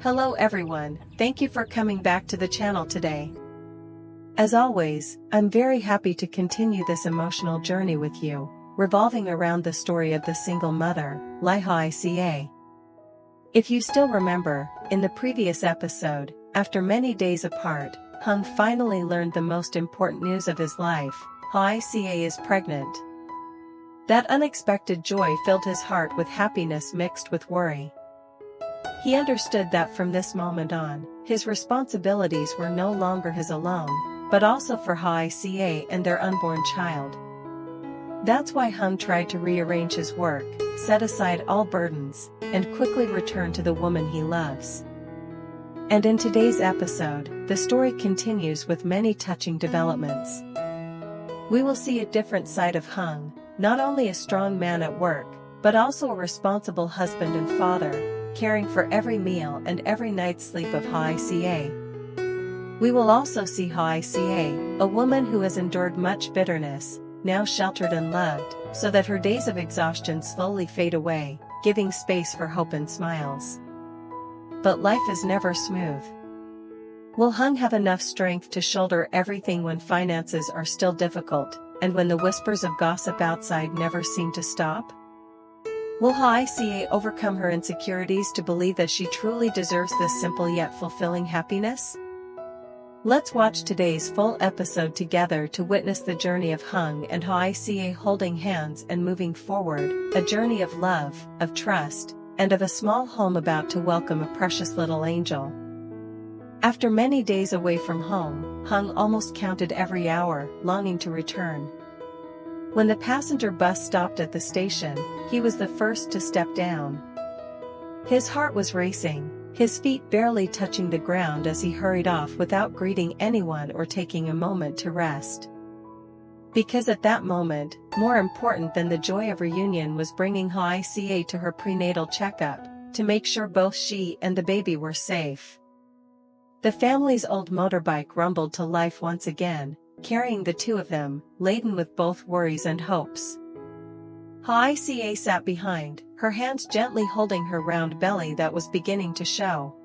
Hello everyone, thank you for coming back to the channel today. As always, I'm very happy to continue this emotional journey with you, revolving around the story of the single mother, lythica. If you still remember, in the previous episode, after many days apart, Hung finally learned the most important news of his life: lythica is pregnant. That unexpected joy filled his heart with happiness mixed with worry. He understood that from this moment on, his responsibilities were no longer his alone, but also for lythica and their unborn child. That's why Hung tried to rearrange his work, set aside all burdens, and quickly return to the woman he loves. And in today's episode, the story continues with many touching developments. We will see a different side of Hung, not only a strong man at work, but also a responsible husband and father, caring for every meal and every night's sleep of lythica. We will also see lythica, a woman who has endured much bitterness, now sheltered and loved, so that her days of exhaustion slowly fade away, giving space for hope and smiles. But life is never smooth. Will Hung have enough strength to shoulder everything when finances are still difficult, and when the whispers of gossip outside never seem to stop? Will lythica overcome her insecurities to believe that she truly deserves this simple yet fulfilling happiness? Let's watch today's full episode together to witness the journey of Hung and lythica holding hands and moving forward, a journey of love, of trust, and of a small home about to welcome a precious little angel. After many days away from home, Hung almost counted every hour, longing to return. When the passenger bus stopped at the station, he was the first to step down. His heart was racing, his feet barely touching the ground as he hurried off without greeting anyone or taking a moment to rest. Because at that moment, more important than the joy of reunion was bringing lythica to her prenatal checkup, to make sure both she and the baby were safe. The family's old motorbike rumbled to life once again, carrying the two of them, laden with both worries and hopes. lythica sat behind, her hands gently holding her round belly that was beginning to show.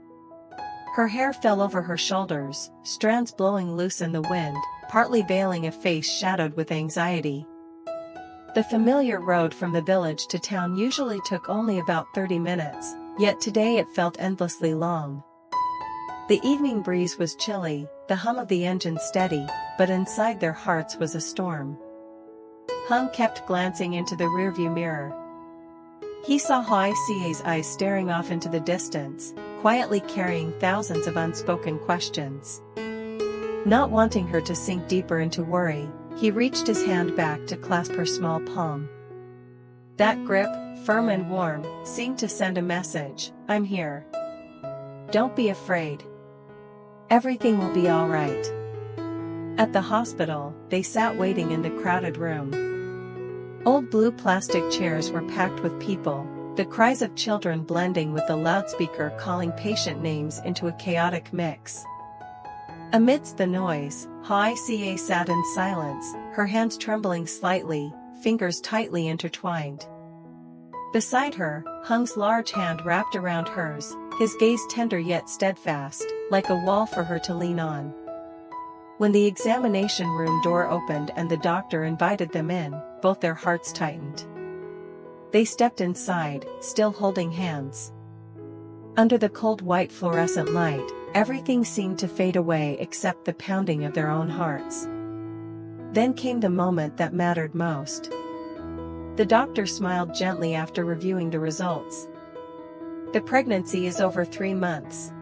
Her hair fell over her shoulders, strands blowing loose in the wind, partly veiling a face shadowed with anxiety. The familiar road from the village to town usually took only about 30 minutes, yet today it felt endlessly long. The evening breeze was chilly, the hum of the engine steady, but inside their hearts was a storm. Hung kept glancing into the rearview mirror. He saw lythica's eyes staring off into the distance, quietly carrying thousands of unspoken questions. Not wanting her to sink deeper into worry, he reached his hand back to clasp her small palm. That grip, firm and warm, seemed to send a message: "I'm here. Don't be afraid. Everything will be all right." At the hospital, they sat waiting in the crowded room. Old blue plastic chairs were packed with people, the cries of children blending with the loudspeaker calling patient names into a chaotic mix. Amidst the noise, lythica sat in silence, her hands trembling slightly, fingers tightly intertwined. Beside her, Hung's large hand wrapped around hers, his gaze tender yet steadfast, like a wall for her to lean on. When the examination room door opened and the doctor invited them in, both their hearts tightened. They stepped inside, still holding hands. Under the cold white fluorescent light, everything seemed to fade away except the pounding of their own hearts. Then came the moment that mattered most. The doctor smiled gently after reviewing the results. "The pregnancy is over 3 months.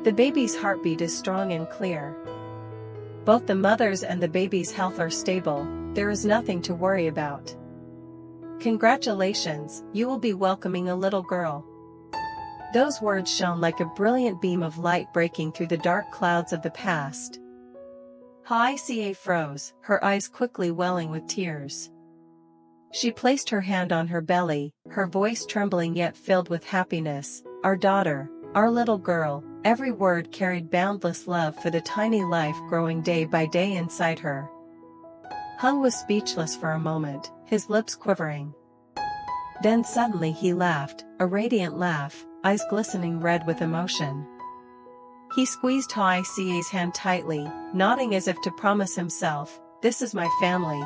The baby's heartbeat is strong and clear. Both the mother's and the baby's health are stable, there is nothing to worry about. Congratulations, you will be welcoming a little girl." Those words shone like a brilliant beam of light breaking through the dark clouds of the past. lythica froze, her eyes quickly welling with tears. She placed her hand on her belly, her voice trembling yet filled with happiness. "Our daughter, our little girl." Every word carried boundless love for the tiny life growing day by day inside her. Hung was speechless for a moment, his lips quivering. Then suddenly he laughed, a radiant laugh, eyes glistening red with emotion. He squeezed Hoai's hand tightly, nodding as if to promise himself, "This is my family.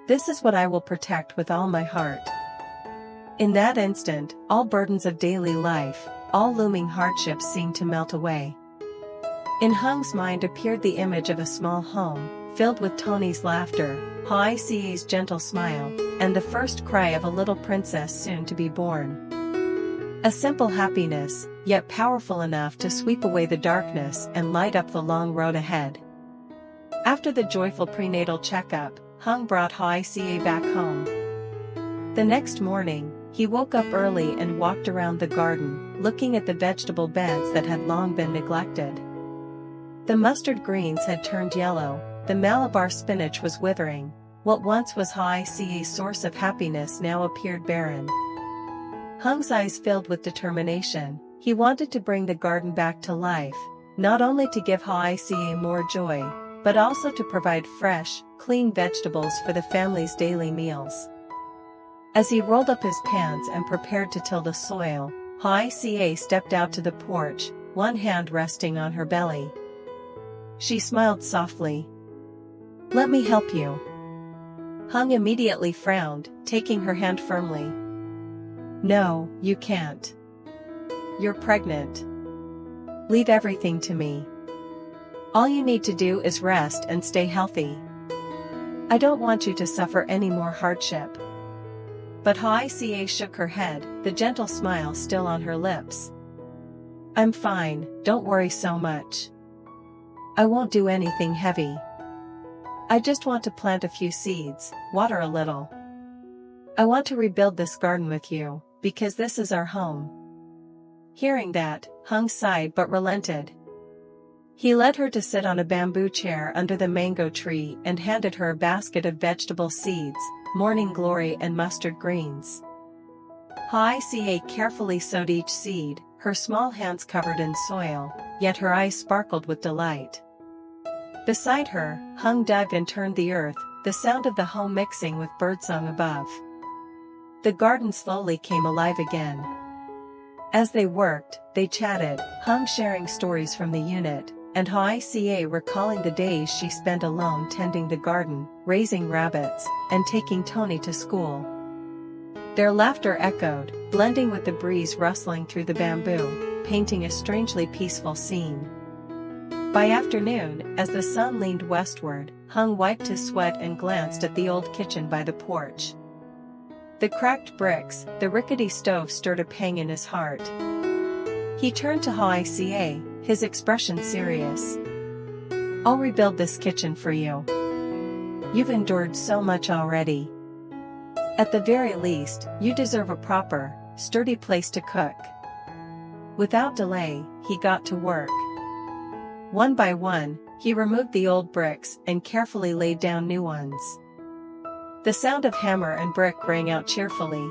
This is what I will protect with all my heart." In that instant, all burdens of daily life, all looming hardships seemed to melt away. In Hung's mind appeared the image of a small home, filled with Tony's laughter, Hoai's gentle smile, and the first cry of a little princess soon to be born. A simple happiness, yet powerful enough to sweep away the darkness and light up the long road ahead. After the joyful prenatal checkup, Hung brought Hoai back home. The next morning, he woke up early and walked around the garden, looking at the vegetable beds that had long been neglected. The mustard greens had turned yellow, the Malabar spinach was withering. What once was Hoai's source of happiness now appeared barren. Hung's eyes filled with determination. He wanted to bring the garden back to life, not only to give Hoai more joy, but also to provide fresh, clean vegetables for the family's daily meals. As he rolled up his pants and prepared to till the soil, Hoai stepped out to the porch, one hand resting on her belly. She smiled softly. "Let me help you." Hung immediately frowned, taking her hand firmly. "No, you can't. You're pregnant. Leave everything to me. All you need to do is rest and stay healthy. I don't want you to suffer any more hardship." But Hoai shook her head, the gentle smile still on her lips. "I'm fine, don't worry so much. I won't do anything heavy. I just want to plant a few seeds, water a little. I want to rebuild this garden with you, because this is our home." Hearing that, Hung sighed but relented. He led her to sit on a bamboo chair under the mango tree and handed her a basket of vegetable seeds, morning glory and mustard greens. Hoai carefully sowed each seed, her small hands covered in soil, yet her eyes sparkled with delight. Beside her, Hung dug and turned the earth, the sound of the home mixing with birdsong above. The garden slowly came alive again. As they worked, they chatted, Hung sharing stories from the unit, and Hoai recalling the days she spent alone tending the garden, raising rabbits, and taking Tony to school. Their laughter echoed, blending with the breeze rustling through the bamboo, painting a strangely peaceful scene. By afternoon, as the sun leaned westward, Hung wiped his sweat and glanced at the old kitchen by the porch. The cracked bricks, the rickety stove stirred a pang in his heart. He turned to Hoai, his expression serious. "I'll rebuild this kitchen for you. You've endured so much already. At the very least, you deserve a proper, sturdy place to cook." Without delay, he got to work. One by one, he removed the old bricks and carefully laid down new ones. The sound of hammer and brick rang out cheerfully.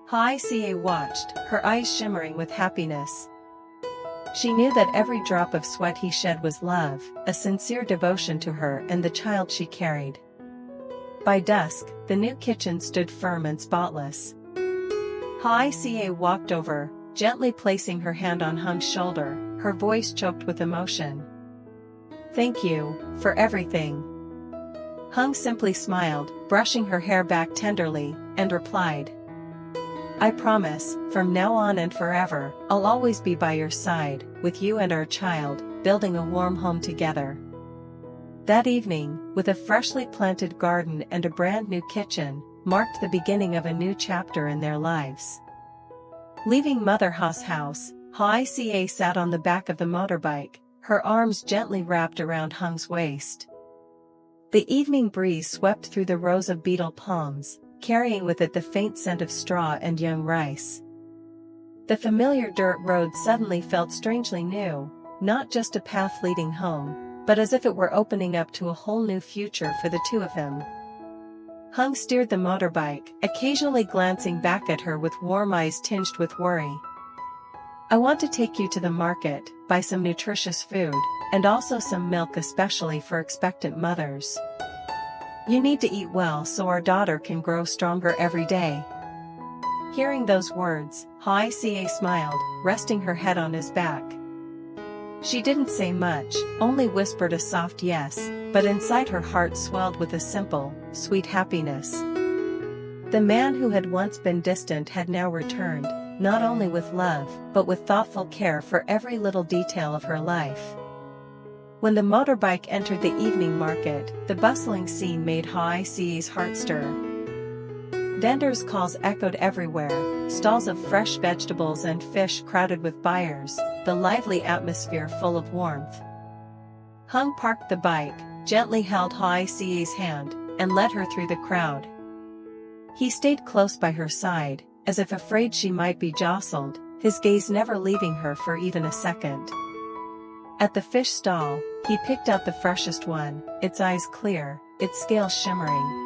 Hoai watched, her eyes shimmering with happiness. She knew that every drop of sweat he shed was love, a sincere devotion to her and the child she carried. By dusk, the new kitchen stood firm and spotless. Hoai walked over, gently placing her hand on Hung's shoulder, her voice choked with emotion. "Thank you, for everything." Hung simply smiled, brushing her hair back tenderly, and replied, "I promise, from now on and forever, I'll always be by your side, with you and our child, building a warm home together." That evening, with a freshly planted garden and a brand new kitchen, marked the beginning of a new chapter in their lives. Leaving Mother Hoa's house, Hoai sat on the back of the motorbike, her arms gently wrapped around Hung's waist. The evening breeze swept through the rows of beetle palms, carrying with it the faint scent of straw and young rice. The familiar dirt road suddenly felt strangely new, not just a path leading home, but as if it were opening up to a whole new future for the two of them. Hung steered the motorbike, occasionally glancing back at her with warm eyes tinged with worry. "I want to take you to the market, buy some nutritious food, and also some milk especially for expectant mothers. You need to eat well so our daughter can grow stronger every day." Hearing those words, Hoai smiled, resting her head on his back. She didn't say much, only whispered a soft yes, but inside her heart swelled with a simple, sweet happiness. The man who had once been distant had now returned, not only with love, but with thoughtful care for every little detail of her life. When the motorbike entered the evening market, the bustling scene made Hoai's heart stir. Vendors' calls echoed everywhere, stalls of fresh vegetables and fish crowded with buyers, the lively atmosphere full of warmth. Hung parked the bike, gently held Hoai's hand, and led her through the crowd. He stayed close by her side, as if afraid she might be jostled, his gaze never leaving her for even a second. At the fish stall, he picked out the freshest one, its eyes clear, its scales shimmering.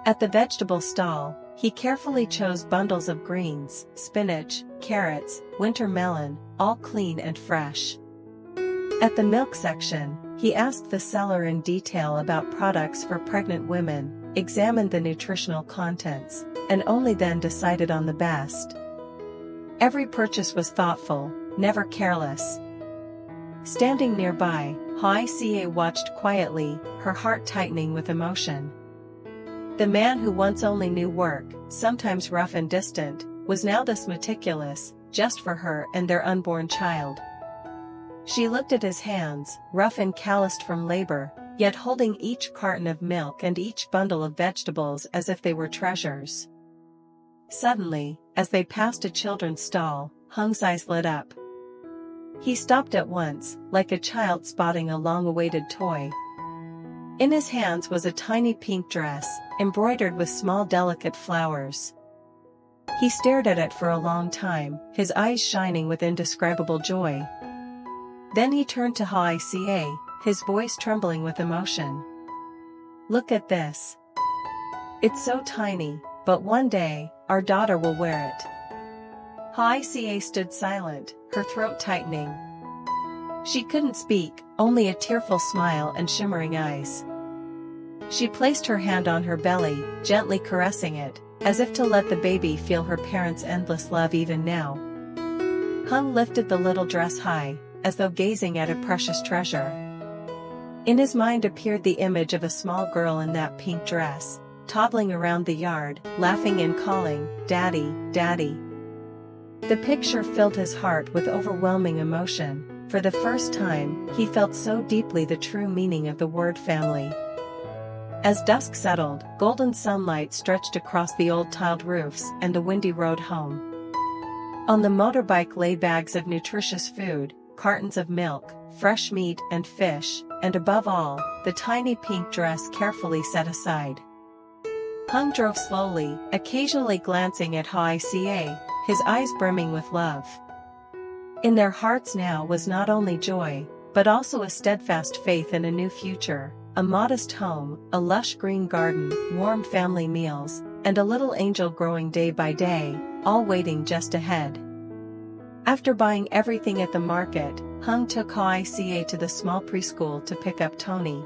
At the vegetable stall, he carefully chose bundles of greens, spinach, carrots, winter melon, all clean and fresh. At the milk section, he asked the seller in detail about products for pregnant women, examined the nutritional contents, and only then decided on the best. Every purchase was thoughtful, never careless. Standing nearby, Hoai watched quietly, her heart tightening with emotion. The man who once only knew work, sometimes rough and distant, was now this meticulous, just for her and their unborn child. She looked at his hands, rough and calloused from labor, yet holding each carton of milk and each bundle of vegetables as if they were treasures. Suddenly, as they passed a children's stall, Hung's eyes lit up. He stopped at once, like a child spotting a long-awaited toy. In his hands was a tiny pink dress, embroidered with small delicate flowers. He stared at it for a long time, his eyes shining with indescribable joy. Then he turned to Hoai, his voice trembling with emotion. "Look at this. It's so tiny, but one day, our daughter will wear it." Hoai stood silent, her throat tightening. She couldn't speak, only a tearful smile and shimmering eyes. She placed her hand on her belly, gently caressing it, as if to let the baby feel her parents' endless love even now. Hung lifted the little dress high, as though gazing at a precious treasure. In his mind appeared the image of a small girl in that pink dress, toddling around the yard, laughing and calling, "Daddy, Daddy." The picture filled his heart with overwhelming emotion. For the first time, he felt so deeply the true meaning of the word family. As dusk settled, golden sunlight stretched across the old tiled roofs and the windy road home. On the motorbike lay bags of nutritious food, cartons of milk, fresh meat and fish, and above all, the tiny pink dress carefully set aside. Hung drove slowly, occasionally glancing at Hoai, his eyes brimming with love. In their hearts now was not only joy, but also a steadfast faith in a new future, a modest home, a lush green garden, warm family meals, and a little angel growing day by day, all waiting just ahead. After buying everything at the market, Hung took Hoai to the small preschool to pick up Tony.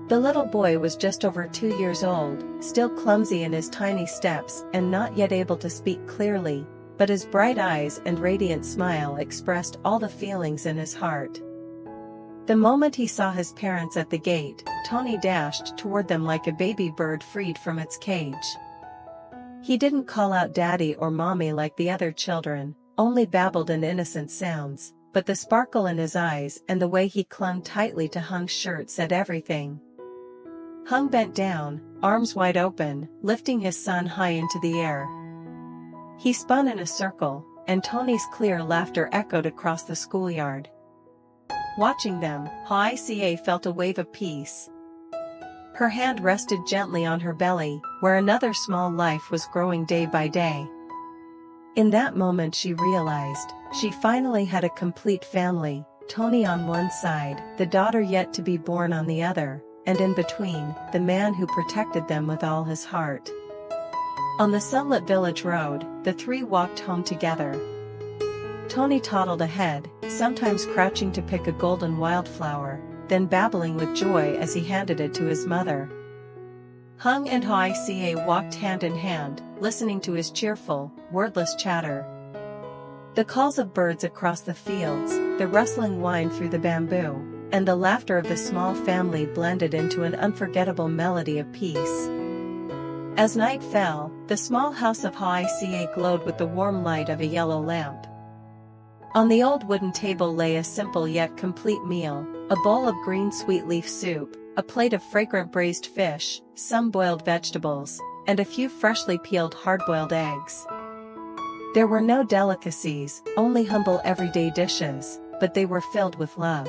The little boy was just over 2 years old, still clumsy in his tiny steps and not yet able to speak clearly, but his bright eyes and radiant smile expressed all the feelings in his heart. The moment he saw his parents at the gate, Tony dashed toward them like a baby bird freed from its cage. He didn't call out Daddy or Mommy like the other children, only babbled in innocent sounds, but the sparkle in his eyes and the way he clung tightly to Hung's shirt said everything. Hung bent down, arms wide open, lifting his son high into the air. He spun in a circle, and Tony's clear laughter echoed across the schoolyard. Watching them, Hoai felt a wave of peace. Her hand rested gently on her belly, where another small life was growing day by day. In that moment she realized, she finally had a complete family, Tony on one side, the daughter yet to be born on the other, and in between, the man who protected them with all his heart. On the sunlit village road, the three walked home together. Tony toddled ahead, sometimes crouching to pick a golden wildflower, then babbling with joy as he handed it to his mother. Hung and Hoai walked hand in hand, listening to his cheerful, wordless chatter. The calls of birds across the fields, the rustling wind through the bamboo, and the laughter of the small family blended into an unforgettable melody of peace. As night fell, the small house of Hoai glowed with the warm light of a yellow lamp. On the old wooden table lay a simple yet complete meal, a bowl of green sweet leaf soup, a plate of fragrant braised fish, some boiled vegetables, and a few freshly peeled hard-boiled eggs. There were no delicacies, only humble everyday dishes, but they were filled with love.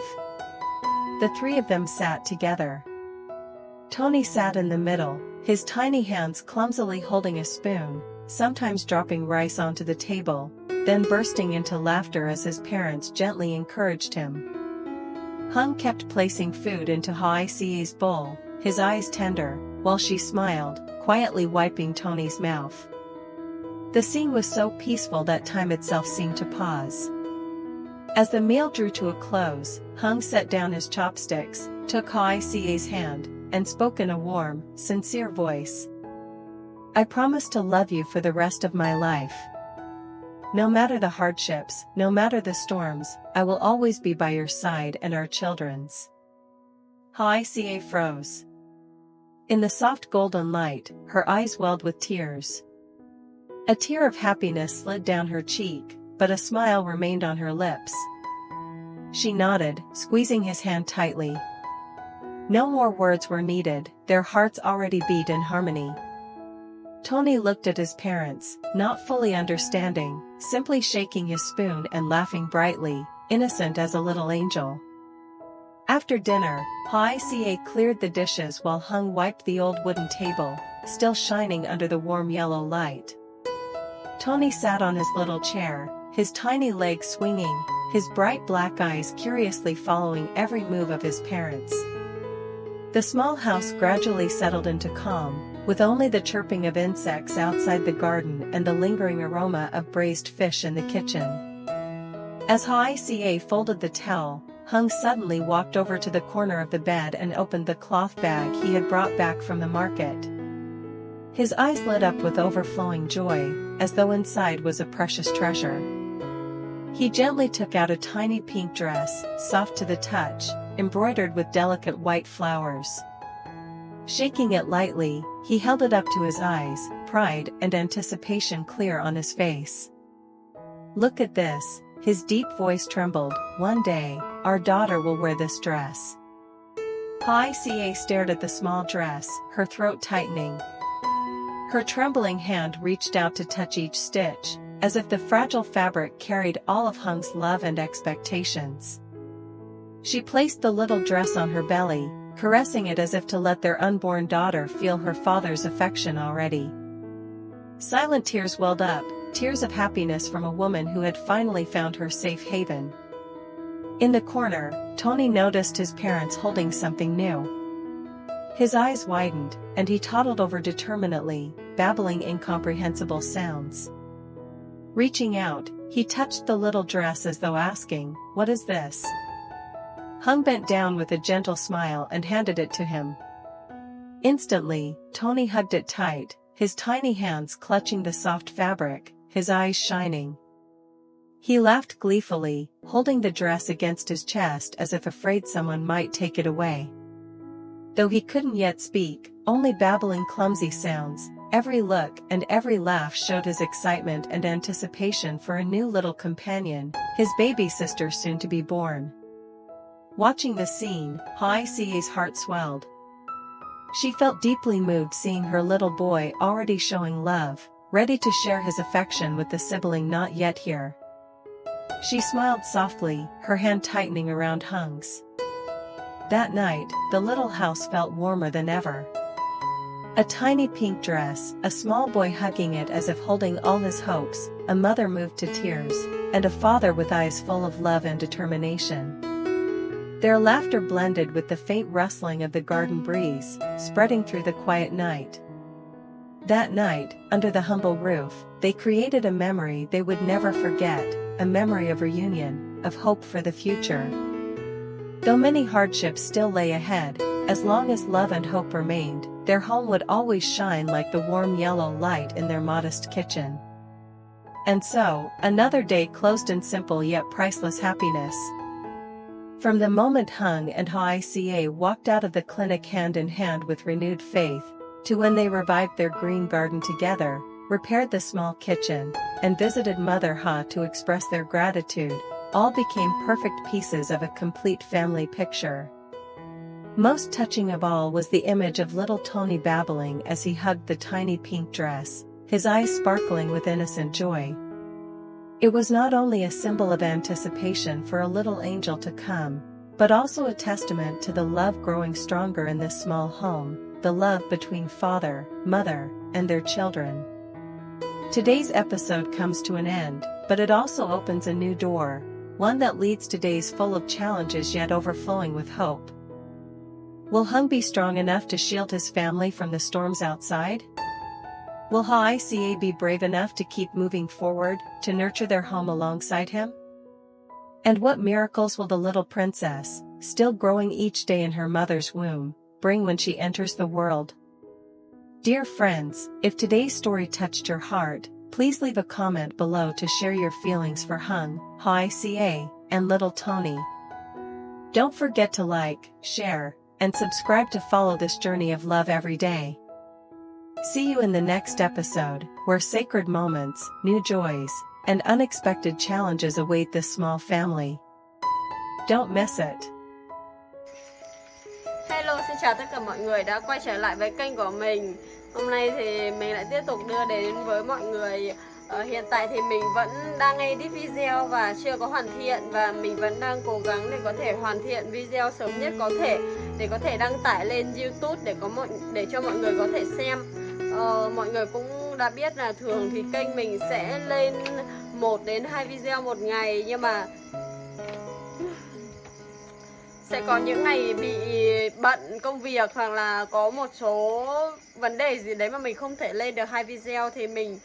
The three of them sat together. Tony sat in the middle, his tiny hands clumsily holding a spoon, sometimes dropping rice onto the table, then bursting into laughter as his parents gently encouraged him. Hung kept placing food into Hoai's bowl, his eyes tender, while she smiled, quietly wiping Tony's mouth. The scene was so peaceful that time itself seemed to pause. As the meal drew to a close, Hung set down his chopsticks, took Hoai's hand, and spoke in a warm, sincere voice. "I promise to love you for the rest of my life. No matter the hardships, no matter the storms, I will always be by your side and our children's." Hoai froze. In the soft golden light, her eyes welled with tears. A tear of happiness slid down her cheek, but a smile remained on her lips. She nodded, squeezing his hand tightly. No more words were needed, their hearts already beat in harmony. Tony looked at his parents, not fully understanding, simply shaking his spoon and laughing brightly, innocent as a little angel. After dinner, Hoai cleared the dishes while Hung wiped the old wooden table, still shining under the warm yellow light. Tony sat on his little chair, his tiny legs swinging, his bright black eyes curiously following every move of his parents. The small house gradually settled into calm, with only the chirping of insects outside the garden and the lingering aroma of braised fish in the kitchen. As Hoai folded the towel, Hung suddenly walked over to the corner of the bed and opened the cloth bag he had brought back from the market. His eyes lit up with overflowing joy, as though inside was a precious treasure. He gently took out a tiny pink dress, soft to the touch, embroidered with delicate white flowers. Shaking it lightly, he held it up to his eyes, pride and anticipation clear on his face. "Look at this," his deep voice trembled, "one day, our daughter will wear this dress." Hoai stared at the small dress, her throat tightening. Her trembling hand reached out to touch each stitch, as if the fragile fabric carried all of Hung's love and expectations. She placed the little dress on her belly, caressing it as if to let their unborn daughter feel her father's affection already. Silent tears welled up, tears of happiness from a woman who had finally found her safe haven. In the corner, Tony noticed his parents holding something new. His eyes widened, and he toddled over determinedly, babbling incomprehensible sounds. Reaching out, he touched the little dress as though asking, "What is this?" Hung bent down with a gentle smile and handed it to him. Instantly, Tony hugged it tight, his tiny hands clutching the soft fabric, his eyes shining. He laughed gleefully, holding the dress against his chest as if afraid someone might take it away. Though he couldn't yet speak, only babbling clumsy sounds, every look and every laugh showed his excitement and anticipation for a new little companion, his baby sister soon to be born. Watching the scene, Hoai's heart swelled. She felt deeply moved seeing her little boy already showing love, ready to share his affection with the sibling not yet here. She smiled softly, her hand tightening around Hung's. That night, the little house felt warmer than ever. A tiny pink dress, a small boy hugging it as if holding all his hopes, a mother moved to tears, and a father with eyes full of love and determination. Their laughter blended with the faint rustling of the garden breeze, spreading through the quiet night. That night, under the humble roof, they created a memory they would never forget, a memory of reunion, of hope for the future. Though many hardships still lay ahead, as long as love and hope remained, their home would always shine like the warm yellow light in their modest kitchen. And so, another day closed in simple yet priceless happiness. From the moment Hung and Hoai walked out of the clinic hand in hand with renewed faith, to when they revived their green garden together, repaired the small kitchen, and visited Mother Ha to express their gratitude, all became perfect pieces of a complete family picture. Most touching of all was the image of little Tony babbling as he hugged the tiny pink dress, his eyes sparkling with innocent joy. It was not only a symbol of anticipation for a little angel to come, but also a testament to the love growing stronger in this small home, the love between father, mother, and their children. Today's episode comes to an end, but it also opens a new door, one that leads to days full of challenges yet overflowing with hope. Will Hung be strong enough to shield his family from the storms outside? Will Hoai be brave enough to keep moving forward, to nurture their home alongside him? And what miracles will the little princess, still growing each day in her mother's womb, bring when she enters the world? Dear friends, if today's story touched your heart, please leave a comment below to share your feelings for Hung, Hoai, and little Tony. Don't forget to like, share, and subscribe to follow this journey of love every day. See you in the next episode, where sacred moments, new joys, and unexpected challenges await this small family. Don't miss it. Hello, xin chào tất cả mọi người đã quay trở lại với kênh của mình. Hôm nay thì mình lại tiếp tục đưa đến với mọi người. Hiện tại thì mình vẫn đang edit video và chưa có hoàn thiện, và mình vẫn đang cố gắng để có thể hoàn thiện video sớm nhất có thể để có thể đăng tải lên YouTube để cho mọi người có thể xem. Mọi người cũng đã biết là thường thì kênh mình sẽ lên 1 đến 2 video một ngày, nhưng mà sẽ có những ngày bị bận công việc hoặc là có một số vấn đề gì đấy mà mình không thể lên được 2 video thì mình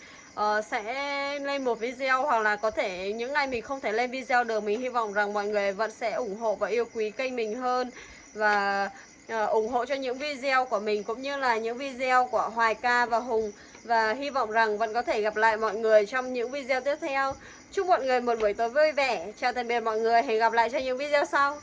sẽ lên 1 video, hoặc là có thể những ngày mình không thể lên video được. Mình hy vọng rằng mọi người vẫn sẽ ủng hộ và yêu quý kênh mình hơn, và ủng hộ cho những video của mình cũng như là những video của Hoài Ca và Hùng, và hy vọng rằng vẫn có thể gặp lại mọi người trong những video tiếp theo. Chúc mọi người một buổi tối vui vẻ. Chào tạm biệt mọi người, hẹn gặp lại trong những video sau.